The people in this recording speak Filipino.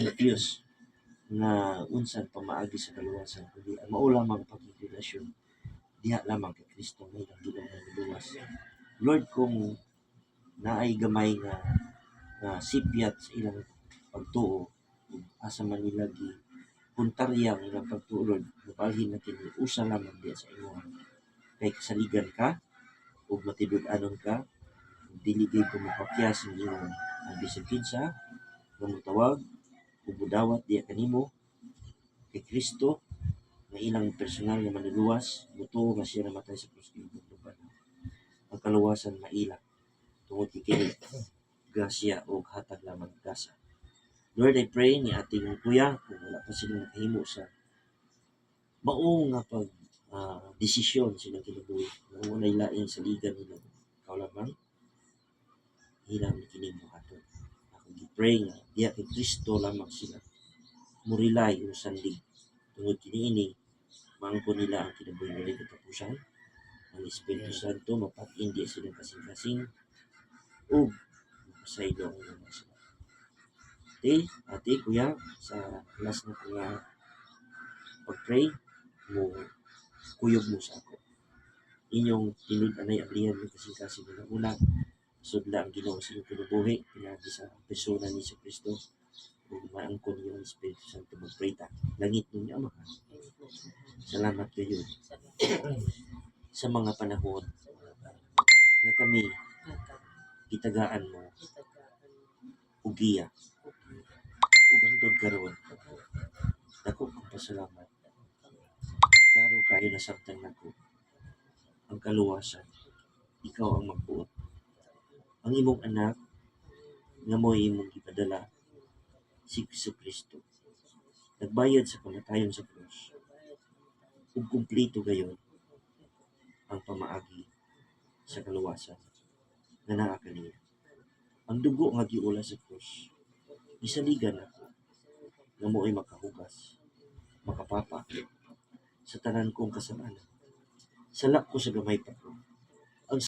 confused nga unsan pamaagi sa kaluwasan, kundi ang mao lamang pagrelasyon diha lamang kay Kristo may nagdulong ng luwas. Lord, kung naay gamay nga sipyat sa ilang pagtuo, asa man nila puntarya ang ilang pagtuo, Lord, nabalhin na kini usa lamang diya sa imo. Kay kasaligan ka ug matibud-anon ka, dili gyud ko mapakyas ang imong ang bisag kinsa nga motawag ug modawat diya kanimo kay Kristo nga ilang personal nga manluluwas, mutuo nga siya namatay sa krus kay tubag. Ang kaluwasan maila tungod kay kini grasya o hatag lamang gasa. Lord, I pray ni ating kuya kung wala pa sila nakahimo sa mao nga pag desisyon sila kinabuhi nga walay lain sa ligan nila ikaw lamang ilang kini buhaton. Ako gi-pray nga diya kay Kristo lamang sila murilay o sandig tungod kini maangkon nila ang kinabuhi walay katapusan. Ang Espiritu Santo mapat-in diya silang kasing-kasing ug mapasaylo ang ilang sila. Ate, kuya, sa last na ko nga pag-pray mo kuyog mo sa ako. Inyong tinud-anay ablihan ng kasing-kasing na una sudla ang Ginoo sa inyong kinabuhi pinagi sa persona ni Jesu Kristo ug maangkon niyo ang Espiritu Santo mag-pray ta. Langit ninyo Ama. Salamat kayo sa mga panahon nga kami gitagaan mo ug giya ug hangtod karon dako kong pasalamat. Klaro kayo nasabtan nako ang kaluwasan ikaw ang magbuot. Ang imong anak nga mo'y imong gipadala si Jesu Kristo nagbayad sa kamatayon sa krus ug kumplito gayon ang pamaagi sa kaluwasan nga naa kaniya. Ang dugo nga giula sa krus gisaligan ako nga mo'y makahugas makapapa sa tanan kong kasalanan. Sala ko sa gamay pa ko